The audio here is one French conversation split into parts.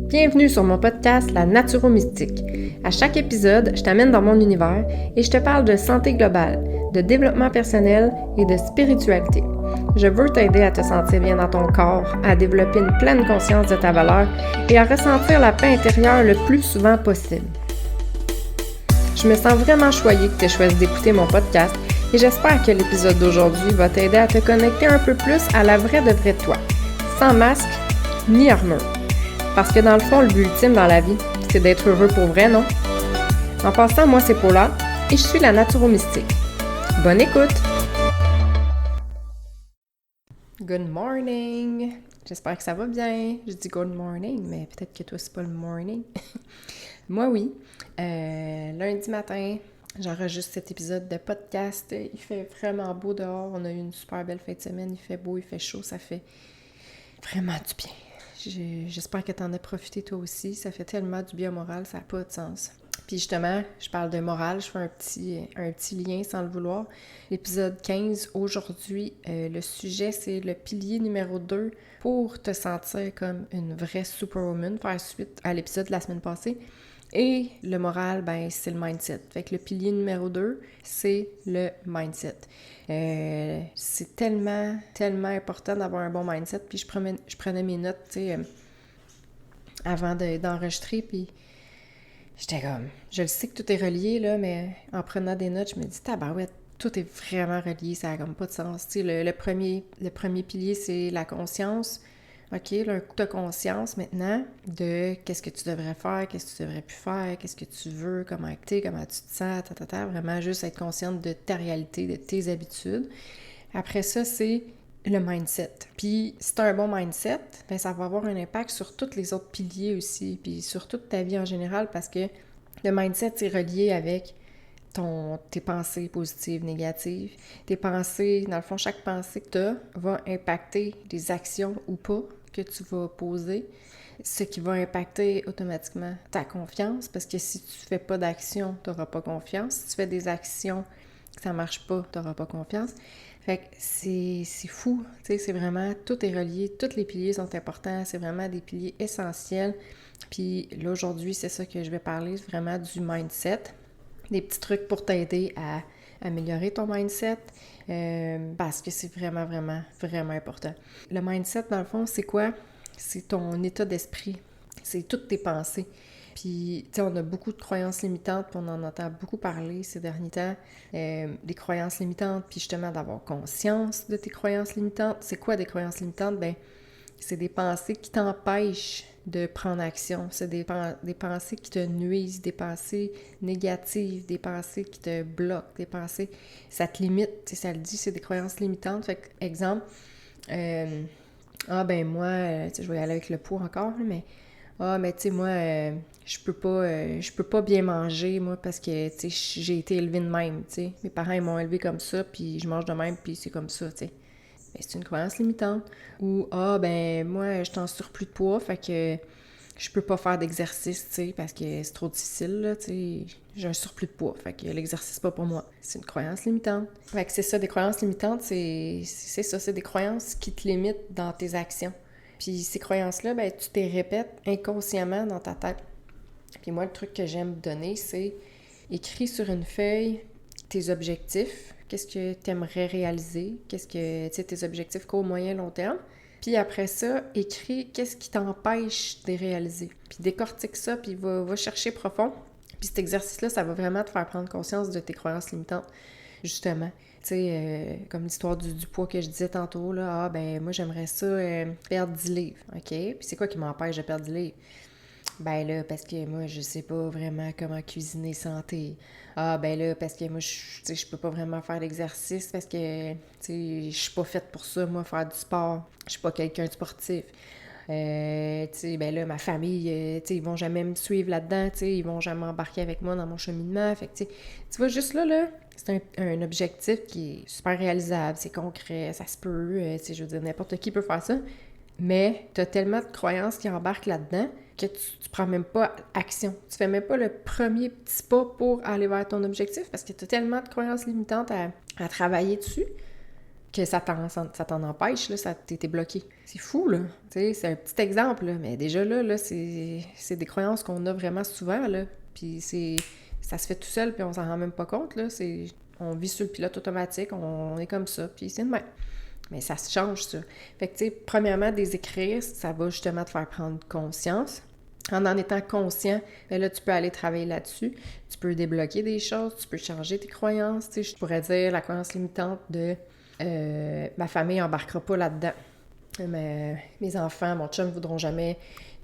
Bienvenue sur mon podcast La Naturo-Mystique. À chaque épisode, je t'amène dans mon univers et je te parle de santé globale, de développement personnel et de spiritualité. Je veux t'aider à te sentir bien dans ton corps, à développer une pleine conscience de ta valeur et à ressentir la paix intérieure le plus souvent possible. Je me sens vraiment choyée que tu aies choisi d'écouter mon podcast et j'espère que l'épisode d'aujourd'hui va t'aider à te connecter un peu plus à la vraie de vrai toi, sans masque ni armure. Parce que dans le fond, le but ultime dans la vie, c'est d'être heureux pour vrai, non? En passant, moi c'est Paula et je suis la Naturo-Mystique. Bonne écoute! Good morning! J'espère que ça va bien. Je dis good morning, mais peut-être que toi c'est pas le morning. Moi oui. Lundi matin, j'enregistre cet épisode de podcast. Il fait vraiment beau dehors. On a eu une super belle fin de semaine. Il fait beau, il fait chaud. Ça fait vraiment du bien. J'espère que tu en as profité toi aussi. Ça fait tellement du bien au moral, ça n'a pas de sens. Puis justement, je parle de morale, je fais un petit lien sans le vouloir. L'épisode 15, aujourd'hui, le sujet, c'est le pilier numéro 2 pour te sentir comme une vraie superwoman, faire suite à l'épisode de la semaine passée. Et le moral, ben c'est le mindset. Fait que le pilier numéro 2, c'est le mindset. C'est tellement important d'avoir un bon mindset. Puis je prenais mes notes, tu sais, avant d'enregistrer, puis j'étais comme... Je le sais que tout est relié, là, mais en prenant des notes, je me dis, tabarouette, tout est vraiment relié, ça n'a comme pas de sens. Tu sais, le premier pilier, c'est la conscience. OK, là, un coup de conscience maintenant de qu'est-ce que tu devrais faire, qu'est-ce que tu devrais plus faire, qu'est-ce que tu veux, comment acter, comment tu te sens, vraiment juste être consciente de ta réalité, de tes habitudes. Après ça, c'est le mindset. Puis, si tu as un bon mindset, ben ça va avoir un impact sur tous les autres piliers aussi, puis sur toute ta vie en général, parce que le mindset, c'est relié avec tes pensées positives, négatives. Tes pensées, dans le fond, chaque pensée que tu as va impacter des actions ou pas que tu vas poser, ce qui va impacter automatiquement ta confiance, parce que si tu fais pas d'action, tu n'auras pas confiance. Si tu fais des actions que ça marche pas, tu n'auras pas confiance. Fait que c'est fou, tu sais, c'est vraiment, tout est relié, tous les piliers sont importants, c'est vraiment des piliers essentiels. Puis là, aujourd'hui, c'est ça que je vais parler, vraiment du mindset. Des petits trucs pour t'aider à améliorer ton mindset, parce que c'est vraiment, vraiment, vraiment important. Le mindset, dans le fond, c'est quoi? C'est ton état d'esprit. C'est toutes tes pensées. Puis, tu sais, on a beaucoup de croyances limitantes, puis on en entend beaucoup parler ces derniers temps, des croyances limitantes, puis justement d'avoir conscience de tes croyances limitantes. C'est quoi des croyances limitantes? Ben, c'est des pensées qui t'empêchent de prendre action. C'est des pensées qui te nuisent, des pensées négatives, des pensées qui te bloquent, des pensées... Ça te limite, ça le dit, c'est des croyances limitantes. Fait que, exemple, ben moi, je vais y aller avec le poids encore, mais... mais tu sais, moi, je peux pas bien manger, moi, parce que, tu sais, j'ai été élevée de même, tu sais. Mes parents, ils m'ont élevée comme ça, puis je mange de même, puis c'est comme ça, tu sais. Ben, c'est une croyance limitante. Ou, ben moi, je suis en surplus de poids, fait que je peux pas faire d'exercice, tu sais, parce que c'est trop difficile, là, tu sais. J'ai un surplus de poids, fait que l'exercice, c'est pas pour moi. C'est une croyance limitante. Fait que c'est ça, des croyances limitantes, c'est ça, c'est des croyances qui te limitent dans tes actions. Puis ces croyances-là, ben tu te les répètes inconsciemment dans ta tête. Puis moi, le truc que j'aime donner, c'est écris sur une feuille tes objectifs. Qu'est-ce que tu aimerais réaliser? Qu'est-ce que, tu sais, tes objectifs court, moyen, long terme. Puis après ça, écris qu'est-ce qui t'empêche de les réaliser. Puis décortique ça, puis va chercher profond. Puis cet exercice-là, ça va vraiment te faire prendre conscience de tes croyances limitantes, justement. Tu sais, comme l'histoire du poids que je disais tantôt, là, ben moi, j'aimerais ça perdre 10 livres, OK? Puis c'est quoi qui m'empêche de perdre 10 livres? Ben là, parce que moi, je sais pas vraiment comment cuisiner santé. Ben là, parce que moi, je peux pas vraiment faire d'exercice parce que, tu sais, je suis pas faite pour ça, moi, faire du sport. Je suis pas quelqu'un de sportif. Tu sais, ben là, ma famille, tu sais, ils vont jamais me suivre là-dedans, tu sais, ils vont jamais embarquer avec moi dans mon cheminement. Fait que, tu sais, tu vois, juste là, c'est un objectif qui est super réalisable, c'est concret, ça se peut, tu sais, je veux dire, n'importe qui peut faire ça. Mais t'as tellement de croyances qui embarquent là-dedans que tu prends même pas action. Tu fais même pas le premier petit pas pour aller vers ton objectif parce que t'as tellement de croyances limitantes à travailler dessus que ça t'en empêche, là, ça t'es bloqué. C'est fou, là. Tu sais, c'est un petit exemple, là, mais déjà là c'est des croyances qu'on a vraiment souvent, là. Puis ça se fait tout seul, puis on s'en rend même pas compte, là. On vit sur le pilote automatique, on est comme ça, puis c'est de même. Mais ça se change, ça. Fait que, tu sais, premièrement, des écrire, ça va justement te faire prendre conscience. En étant conscient, bien là, tu peux aller travailler là-dessus. Tu peux débloquer des choses, tu peux changer tes croyances. Tu sais, je pourrais dire la croyance limitante de ma famille embarquera pas là-dedans. Mes enfants, mon chum ne voudront jamais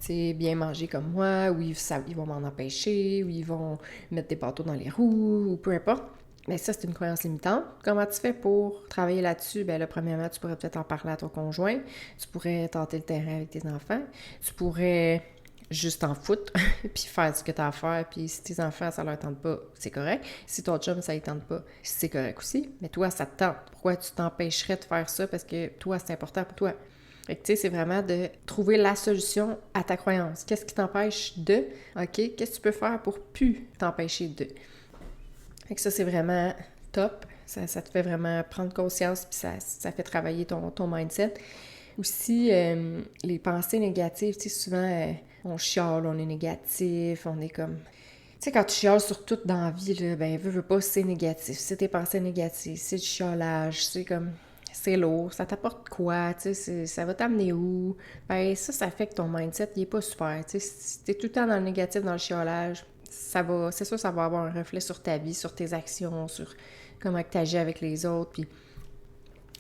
bien manger comme moi, ou ils vont m'en empêcher, ou ils vont mettre des bateaux dans les roues, ou peu importe. Mais ça, c'est une croyance limitante. Comment tu fais pour travailler là-dessus? Bien là, premièrement, tu pourrais peut-être en parler à ton conjoint. Tu pourrais tenter le terrain avec tes enfants. Tu pourrais juste en foutre, puis faire ce que tu as à faire. Puis si tes enfants, ça leur tente pas, c'est correct. Si ton chum, ça ne tente pas, c'est correct aussi. Mais toi, ça te tente. Pourquoi tu t'empêcherais de faire ça? Parce que toi, c'est important pour toi. Fait que, tu sais, c'est vraiment de trouver la solution à ta croyance. Qu'est-ce qui t'empêche de? OK? Qu'est-ce que tu peux faire pour plus t'empêcher de? Fait que ça, c'est vraiment top. Ça te fait vraiment prendre conscience, puis ça fait travailler ton mindset. Aussi, les pensées négatives, tu sais, souvent, on chiale, on est négatif, on est comme... Tu sais, quand tu chiales sur tout dans la vie, là, ben, veux pas, c'est négatif. C'est tes pensées négatives, c'est du chialage, c'est comme... C'est lourd, ça t'apporte quoi, tu sais, ça va t'amener où? Ben, ça fait que ton mindset, il est pas super, tu sais. Si t'es tout le temps dans le négatif, dans le chialage, c'est sûr, ça va avoir un reflet sur ta vie, sur tes actions, sur comment tu agis avec les autres, puis...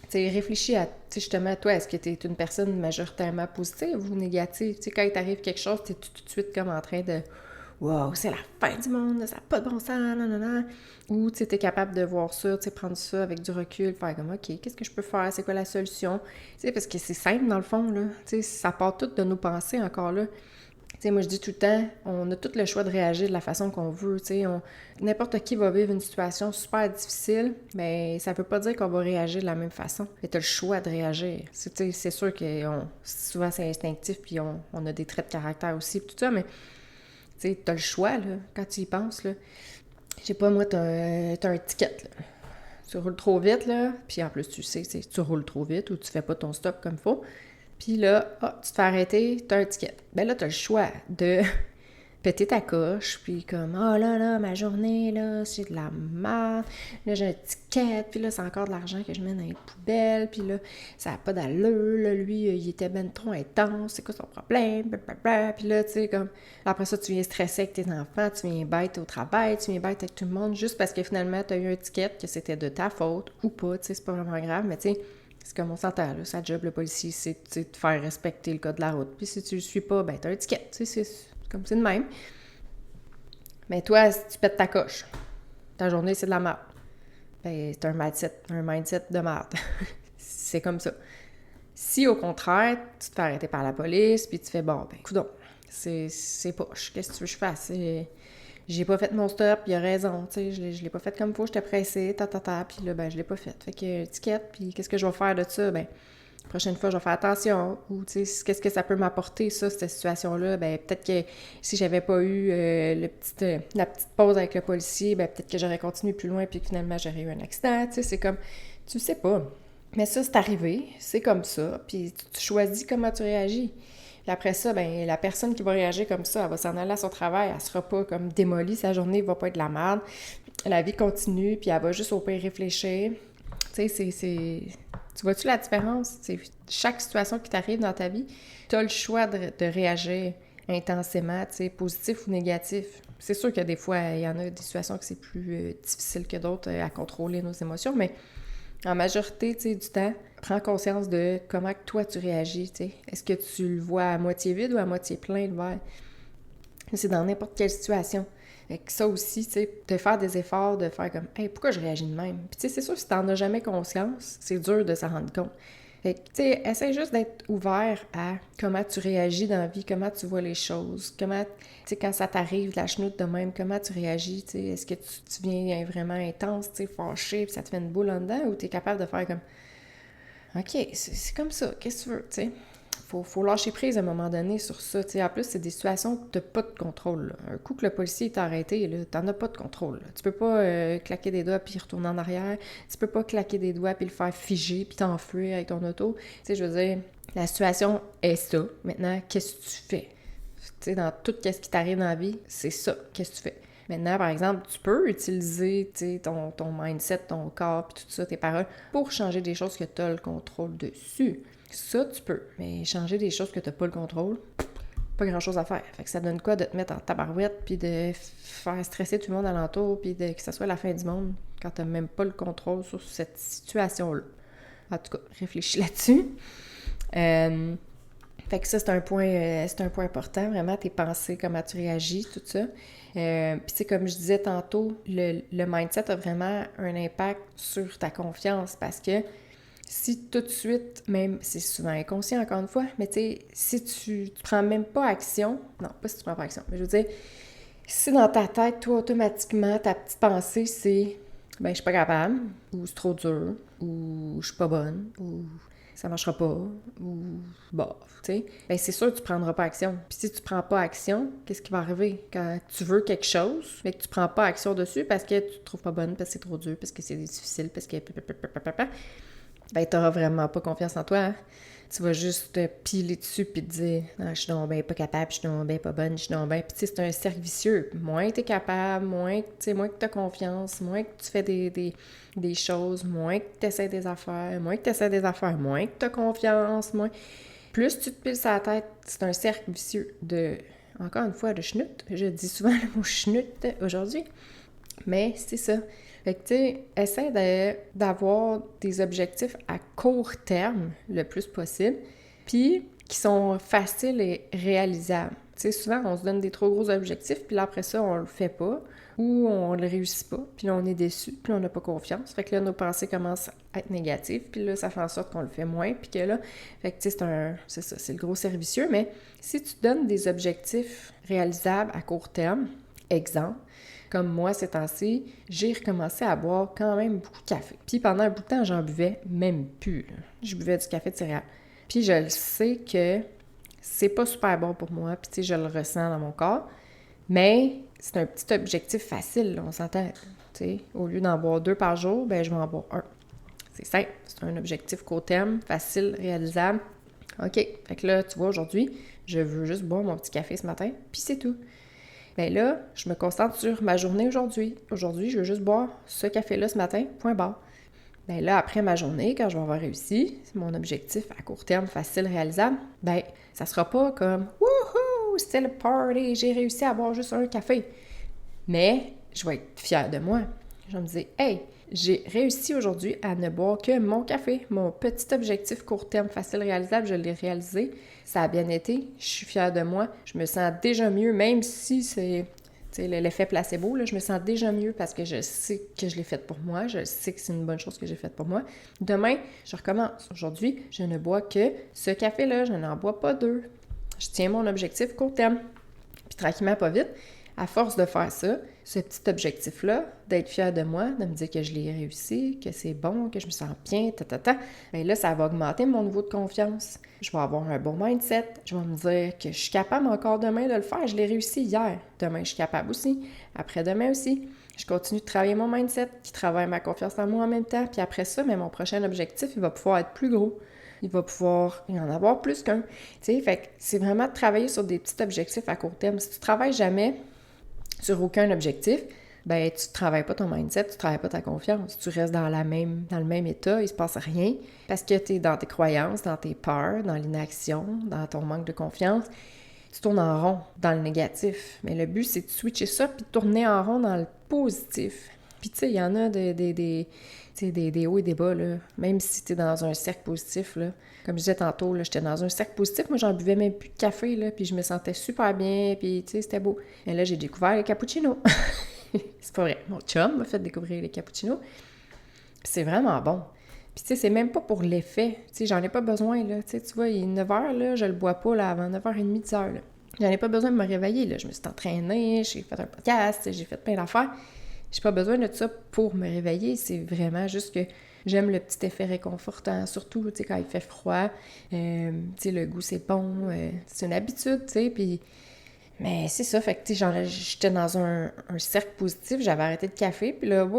Tu sais, réfléchis à, tu sais, justement, toi, est-ce que tu es une personne majoritairement positive ou négative? Tu sais, quand il t'arrive quelque chose, tu es tout de suite comme en train de « Wow, c'est la fin du monde, ça n'a pas de bon sens, nanana. » Ou tu es capable de voir ça, tu sais, prendre ça avec du recul, faire comme « OK, qu'est-ce que je peux faire? C'est quoi la solution? » Tu sais, parce que c'est simple dans le fond, là. Tu sais, ça part tout de nos pensées encore là. Tu sais, moi, je dis tout le temps, on a tout le choix de réagir de la façon qu'on veut, tu sais. N'importe qui va vivre une situation super difficile, mais ça veut pas dire qu'on va réagir de la même façon. Tu as le choix de réagir. C'est sûr que souvent, c'est instinctif, puis on a des traits de caractère aussi, tout ça, mais tu sais, t'as le choix, là, quand tu y penses, là. Je sais pas, moi, t'as un ticket, là. Tu roules trop vite, là, puis en plus, tu sais, tu roules trop vite ou tu fais pas ton stop comme il faut. Puis là, tu te fais arrêter, t'as un ticket. Ben là, t'as le choix de péter ta coche, puis comme, oh là, ma journée, là, c'est de la merde, là, j'ai un ticket, puis là, c'est encore de l'argent que je mets dans les poubelles, puis là, ça n'a pas d'allure, là, lui, il était ben trop intense, c'est quoi son problème, blablabla, puis là, tu sais, comme, après ça, tu viens stresser avec tes enfants, tu viens bête au travail, tu viens bête avec tout le monde, juste parce que finalement, t'as eu un ticket, que c'était de ta faute, ou pas, tu sais, c'est pas vraiment grave, mais tu sais, c'est comme on s'entend, là, sa job, le policier, c'est de faire respecter le code de la route. Puis si tu le suis pas, ben t'as un ticket, tu sais, c'est comme c'est de même. Mais toi, si tu pètes ta coche, ta journée, c'est de la merde. Ben t'as un mindset de merde. C'est comme ça. Si, au contraire, tu te fais arrêter par la police, puis tu fais, bon, ben coudonc, c'est poche, qu'est-ce que tu veux que je fasse? J'ai pas fait mon stop, il a raison, tu sais, je l'ai pas fait comme il faut, j'étais pressée, puis là, ben, je l'ai pas fait. Fait que, étiquette, puis qu'est-ce que je vais faire de ça? Ben, la prochaine fois, je vais faire attention, ou, tu sais, qu'est-ce que ça peut m'apporter, ça, cette situation-là? Ben, peut-être que si j'avais pas eu la petite pause avec le policier, ben, peut-être que j'aurais continué plus loin, puis que finalement, j'aurais eu un accident, tu sais, c'est comme, tu sais pas. Mais ça, c'est arrivé, c'est comme ça, puis tu choisis comment tu réagis. Puis après ça, ben la personne qui va réagir comme ça, elle va s'en aller à son travail, elle sera pas comme démolie, sa journée va pas être de la merde. La vie continue, puis elle va juste au pire réfléchir. Tu sais, tu vois-tu la différence? T'sais, chaque situation qui t'arrive dans ta vie, tu as le choix de réagir intensément, tu sais, positif ou négatif. C'est sûr que des fois, il y en a des situations que c'est plus difficile que d'autres à contrôler nos émotions, mais en majorité, tu sais, du temps, prends conscience de comment toi tu réagis, tu sais. Est-ce que tu le vois à moitié vide ou à moitié plein, le verre? C'est dans n'importe quelle situation. Fait que ça aussi, tu sais, de faire des efforts, de faire comme « Hey, pourquoi je réagis de même? » Puis tu sais, c'est sûr, si t'en as jamais conscience, c'est dur de s'en rendre compte. Fait que, tu sais, essaie juste d'être ouvert à comment tu réagis dans la vie, comment tu vois les choses, comment, tu sais, quand ça t'arrive, la chenoute de même, comment tu réagis, tu sais, est-ce que tu viens vraiment intense, tu sais, fâché, puis ça te fait une boule en dedans, ou t'es capable de faire comme, OK, c'est comme ça, qu'est-ce que tu veux, tu sais? faut lâcher prise à un moment donné sur ça. T'sais, en plus, c'est des situations que tu n'as pas de contrôle. Là. Un coup que le policier t'a arrêté, tu n'en as pas de contrôle. Là. Tu peux pas claquer des doigts puis retourner en arrière. Tu peux pas claquer des doigts puis le faire figer puis t'enfuir avec ton auto. Tu sais, je veux dire, la situation est ça. Maintenant, qu'est-ce que tu fais? Tu sais, dans tout ce qui t'arrive dans la vie, c'est ça. Qu'est-ce que tu fais? Maintenant, par exemple, tu peux utiliser ton mindset, ton corps, puis tout ça, tes paroles, pour changer des choses que tu as le contrôle dessus. Ça, tu peux. Mais changer des choses que tu n'as pas le contrôle, pas grand-chose à faire. Fait que ça donne quoi de te mettre en tabarouette, puis de faire stresser tout le monde alentour, puis que ça soit la fin du monde, quand tu n'as même pas le contrôle sur cette situation-là. En tout cas, réfléchis là-dessus. Fait que ça, c'est un point important, vraiment, tes pensées, comment tu réagis, tout ça. Puis tu sais, comme je disais tantôt, le mindset a vraiment un impact sur ta confiance parce que si tout de suite, même, c'est souvent inconscient encore une fois, mais tu sais, si tu prends même pas action, non, pas si tu prends pas action, mais je veux dire, si dans ta tête, toi, automatiquement, ta petite pensée, c'est « ben, je suis pas capable », ou « c'est trop dur », ou « je suis pas bonne », ou ça marchera pas, ou bah, tu sais, ben c'est sûr que tu prendras pas action. Puis si tu prends pas action, qu'est-ce qui va arriver? Quand tu veux quelque chose, mais que tu prends pas action dessus parce que tu te trouves pas bonne, parce que c'est trop dur, parce que c'est difficile, parce que ben t'auras vraiment pas confiance en toi, hein? Tu vas juste te piler dessus puis te dire « Ah, je suis donc bien pas capable, je suis donc bien pas bonne, je suis donc bien... » Puis tu sais, c'est un cercle vicieux. Moins t'es capable, moins que t'as confiance, moins que tu fais des choses, moins que t'essaies des affaires, moins que t'as confiance, moins... Plus tu te piles sur la tête, c'est un cercle vicieux de... Encore une fois, de schnout. Je dis souvent le mot schnout aujourd'hui. Mais c'est ça. Fait que, tu sais, essaie d'avoir des objectifs à court terme le plus possible, puis qui sont faciles et réalisables. Tu sais, souvent, on se donne des trop gros objectifs, puis là, après ça, on le fait pas, ou on le réussit pas, puis là, on est déçu, puis là, on n'a pas confiance. Fait que là, nos pensées commencent à être négatives, puis là, ça fait en sorte qu'on le fait moins, puis que là, fait que, tu sais, c'est ça, c'est le gros cercle vicieux, mais si tu te donnes des objectifs réalisables à court terme, exemple, comme moi, ces temps-ci, j'ai recommencé à boire quand même beaucoup de café. Puis pendant un bout de temps, j'en buvais même plus. Là. Je buvais du café de céréales. Puis je le sais que c'est pas super bon pour moi, puis tu sais, je le ressens dans mon corps. Mais c'est un petit objectif facile, là, on s'entend. Tu sais, au lieu d'en boire 2 par jour, ben je vais en boire 1. C'est simple, c'est un objectif court terme, facile, réalisable. OK, fait que là, tu vois, aujourd'hui, je veux juste boire mon petit café ce matin, puis c'est tout. Bien là, je me concentre sur ma journée aujourd'hui. Aujourd'hui, je veux juste boire ce café-là ce matin, point barre. Bien là, après ma journée, quand je vais avoir réussi, c'est mon objectif à court terme, facile, réalisable, bien, ça sera pas comme « Wouhou, c'était le party, j'ai réussi à boire juste un café ». Mais je vais être fière de moi. Je vais me dire « Hey, j'ai réussi aujourd'hui à ne boire que mon café. Mon petit objectif court terme, facile, réalisable, je l'ai réalisé. Ça a bien été. Je suis fière de moi. Je me sens déjà mieux, même si c'est l'effet placebo. Là, je me sens déjà mieux parce que je sais que je l'ai fait pour moi. Je sais que c'est une bonne chose que j'ai faite pour moi. Demain, je recommence. Aujourd'hui, je ne bois que ce café-là. Je n'en bois pas 2. Je tiens mon objectif court terme. Puis tranquillement, pas vite. À force de faire ça, ce petit objectif-là, d'être fière de moi, de me dire que je l'ai réussi, que c'est bon, que je me sens bien, bien là, ça va augmenter mon niveau de confiance. Je vais avoir un bon mindset. Je vais me dire que je suis capable encore demain de le faire. Je l'ai réussi hier. Demain, je suis capable aussi. Après-demain aussi. Je continue de travailler mon mindset, qui travaille ma confiance en moi en même temps. Puis après ça, mais mon prochain objectif, il va pouvoir être plus gros. Il va pouvoir y en avoir plus qu'un. Tu sais, fait que c'est vraiment de travailler sur des petits objectifs à court terme. Si tu travailles jamais sur aucun objectif, ben tu ne travailles pas ton mindset, tu ne travailles pas ta confiance. Tu restes dans le même état, il ne se passe rien parce que tu es dans tes croyances, dans tes peurs, dans l'inaction, dans ton manque de confiance. Tu tournes en rond dans le négatif. Mais le but, c'est de switcher ça puis de tourner en rond dans le positif. Puis tu sais, il y en a des hauts et des bas, là. Même si tu es dans un cercle positif, là. Comme je disais tantôt, là, j'étais dans un cercle positif. Moi, j'en buvais même plus de café, là, puis je me sentais super bien, puis tu sais, c'était beau. Et là, j'ai découvert les cappuccinos. C'est pas vrai. Mon chum m'a fait découvrir les cappuccinos. Puis c'est vraiment bon. Puis tu sais, c'est même pas pour l'effet. Tu sais, j'en ai pas besoin, là. Tu vois, il est 9h, là, je le bois pas, là, avant 9h30, 10h, là. J'en ai pas besoin de me réveiller, là. Je me suis entraînée, j'ai fait un podcast, j'ai fait plein d'affaires. J'ai pas besoin de ça pour me réveiller. C'est vraiment juste que J'aime le petit effet réconfortant, surtout, tu sais, quand il fait froid. Tu sais, le goût, c'est bon. C'est une habitude, tu sais, puis... Mais c'est ça, fait que, tu sais, j'étais dans un cercle positif, j'avais arrêté le café, puis là,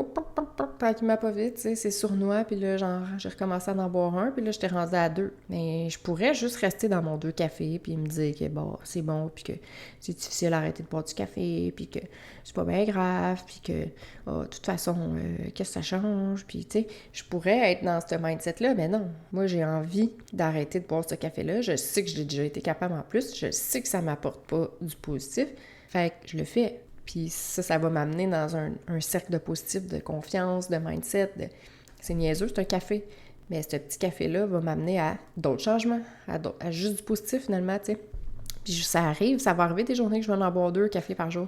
tranquillement pas vite, tu sais, c'est sournois, puis là, genre, j'ai recommencé à en boire un, puis là, j'étais rendue à 2. Mais je pourrais juste rester dans mon 2 cafés, puis me dire que, bon, c'est bon, puis que c'est difficile d'arrêter de boire du café, puis que c'est pas bien grave, puis que, oh, de toute façon, qu'est-ce que ça change, puis, tu sais, je pourrais être dans ce mindset-là, mais non, moi, j'ai envie d'arrêter de boire ce café-là, je sais que j'ai déjà été capable en plus, je sais que ça m'apporte pas du positif, fait que je le fais. Puis ça va m'amener dans un cercle de positif, de confiance, de mindset. C'est niaiseux, c'est un café. Mais ce petit café-là va m'amener à d'autres changements, à juste du positif finalement, tu sais. Puis ça va arriver des journées que je vais en boire 2 cafés par jour.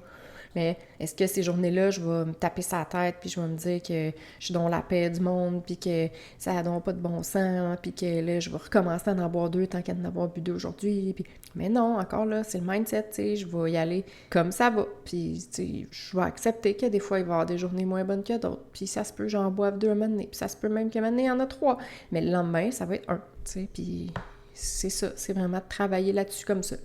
Mais est-ce que ces journées-là, je vais me taper sa tête, puis je vais me dire que je suis dans la paix du monde, puis que ça n'a donc pas de bon sens, puis que là, je vais recommencer à en boire 2 tant qu'à en avoir bu 2 aujourd'hui. Puis... Mais non, encore là, c'est le mindset, tu sais, je vais y aller comme ça va. Puis, tu sais, je vais accepter que des fois, il va y avoir des journées moins bonnes que d'autres. Puis ça se peut, j'en boive 2 à un moment donné. Puis ça se peut même qu'à un moment donné, il y en a 3. Mais le lendemain, ça va être 1, tu sais. Puis c'est ça, c'est vraiment de travailler là-dessus comme ça.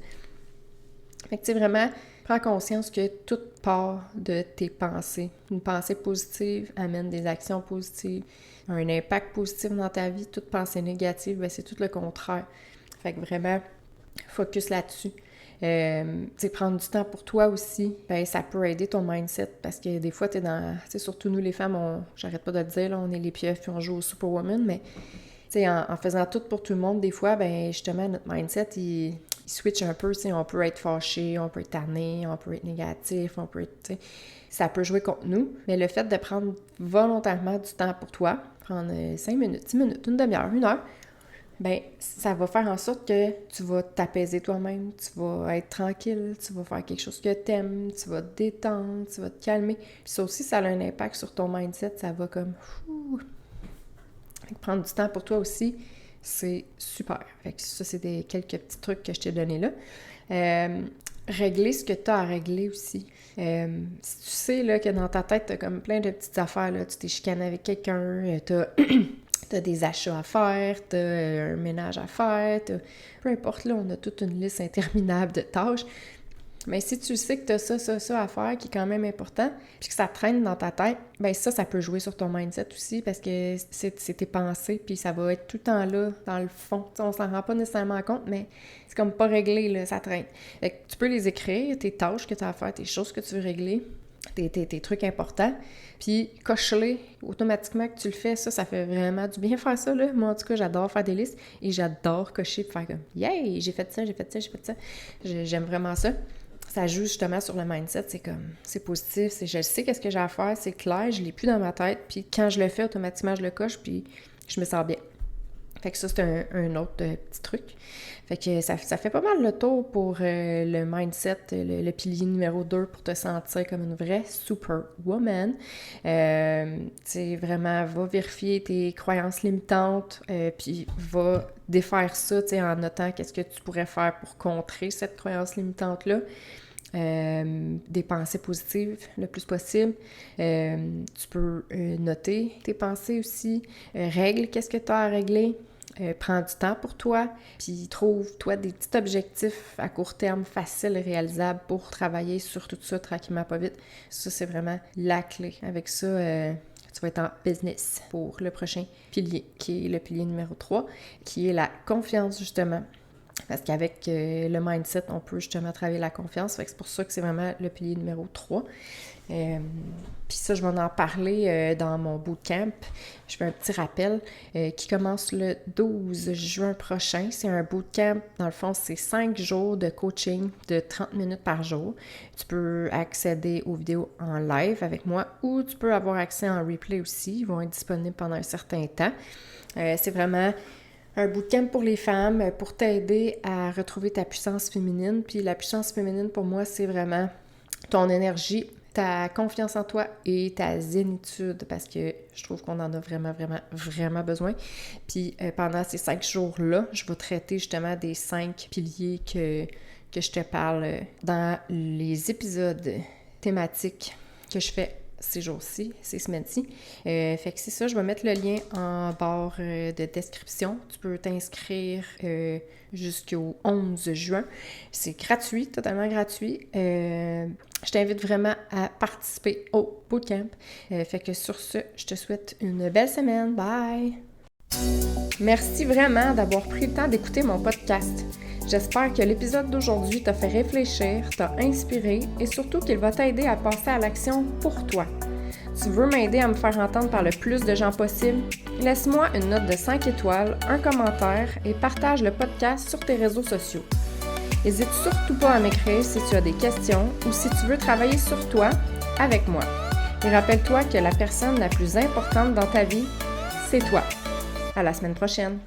Fait que, tu sais, vraiment, prends conscience que tout part de tes pensées. Une pensée positive amène des actions positives, un impact positif dans ta vie. Toute pensée négative, ben, c'est tout le contraire. Fait que vraiment, focus là-dessus. Tu sais, prendre du temps pour toi aussi, ben, ça peut aider ton mindset parce que des fois, t'es dans... Tu sais, surtout nous, les femmes, j'arrête pas de le dire, là, on est les pieuvres puis on joue au Superwoman, mais tu sais, en faisant tout pour tout le monde, des fois, ben justement, notre mindset, il switch un peu, tu sais, on peut être fâché, on peut être tanné, on peut être négatif, on peut être, tu sais, ça peut jouer contre nous, mais le fait de prendre volontairement du temps pour toi, prendre 5 minutes, 10 minutes, une demi-heure, 1 heure, ben ça va faire en sorte que tu vas t'apaiser toi-même, tu vas être tranquille, tu vas faire quelque chose que t'aimes, tu vas te détendre, tu vas te calmer. Puis ça aussi, ça a un impact sur ton mindset, ça va comme... Prendre du temps pour toi aussi, c'est super. Fait que ça, c'est quelques petits trucs que je t'ai donnés là. Régler ce que tu as à régler aussi. Si tu sais là, que dans ta tête, tu as comme plein de petites affaires, là, tu t'es chicané avec quelqu'un, t'as des achats à faire, t'as un ménage à faire, peu importe, là, on a toute une liste interminable de tâches. Mais si tu sais que tu as ça à faire, qui est quand même important, puis que ça traîne dans ta tête, bien ça peut jouer sur ton mindset aussi, parce que c'est tes pensées, puis ça va être tout le temps là, dans le fond. T'sais, on s'en rend pas nécessairement compte, mais c'est comme pas réglé, là, ça traîne. Fait que tu peux les écrire, tes tâches que tu as à faire, tes choses que tu veux régler, tes trucs importants, puis coche-les automatiquement que tu le fais. Ça fait vraiment du bien faire ça, là. Moi, en tout cas, j'adore faire des listes, et j'adore cocher et faire comme « Yay! J'ai fait ça, j'ai fait ça, j'ai fait ça! » J'aime vraiment ça. Ça joue justement sur le mindset, c'est positif, je sais qu'est-ce que j'ai à faire, c'est clair, je l'ai plus dans ma tête, puis quand je le fais, automatiquement, je le coche, puis je me sens bien. Fait que ça, c'est un autre petit truc. Fait que ça fait pas mal le tour pour le mindset, le pilier numéro 2 pour te sentir comme une vraie superwoman. Tu sais, vraiment, va vérifier tes croyances limitantes, puis va défaire ça, tu sais, en notant qu'est-ce que tu pourrais faire pour contrer cette croyance limitante-là. Des pensées positives le plus possible. Tu peux noter tes pensées aussi. Règle qu'est-ce que tu as à régler. Prends du temps pour toi, puis trouve-toi des petits objectifs à court terme faciles et réalisables pour travailler sur tout ça tranquillement, pas vite. Ça, c'est vraiment la clé. Avec ça, tu vas être en business pour le prochain pilier, qui est le pilier numéro 3, qui est la confiance, justement. Parce qu'avec le mindset, on peut justement travailler la confiance. Fait que c'est pour ça que c'est vraiment le pilier numéro 3. Puis ça, je vais en parler dans mon bootcamp. Je fais un petit rappel qui commence le 12 juin prochain. C'est un bootcamp, dans le fond, c'est 5 jours de coaching de 30 minutes par jour. Tu peux accéder aux vidéos en live avec moi ou tu peux avoir accès en replay aussi. Ils vont être disponibles pendant un certain temps. C'est vraiment un bootcamp pour les femmes, pour t'aider à retrouver ta puissance féminine. Puis la puissance féminine, pour moi, c'est vraiment ton énergie, ta confiance en toi et ta zénitude, parce que je trouve qu'on en a vraiment, vraiment, vraiment besoin. Puis pendant ces 5 jours-là, je vais traiter justement des 5 piliers que je te parle dans les épisodes thématiques que je fais ces jours-ci, ces semaines-ci. Fait que c'est ça, je vais mettre le lien en barre de description. Tu peux t'inscrire jusqu'au 11 juin. C'est gratuit, totalement gratuit. Je t'invite vraiment à participer au bootcamp. Fait que sur ce, je te souhaite une belle semaine. Bye! Merci vraiment d'avoir pris le temps d'écouter mon podcast. J'espère que l'épisode d'aujourd'hui t'a fait réfléchir, t'a inspiré et surtout qu'il va t'aider à passer à l'action pour toi. Tu veux m'aider à me faire entendre par le plus de gens possible? Laisse-moi une note de 5 étoiles, un commentaire et partage le podcast sur tes réseaux sociaux. N'hésite surtout pas à m'écrire si tu as des questions ou si tu veux travailler sur toi avec moi. Et rappelle-toi que la personne la plus importante dans ta vie, c'est toi. À la semaine prochaine!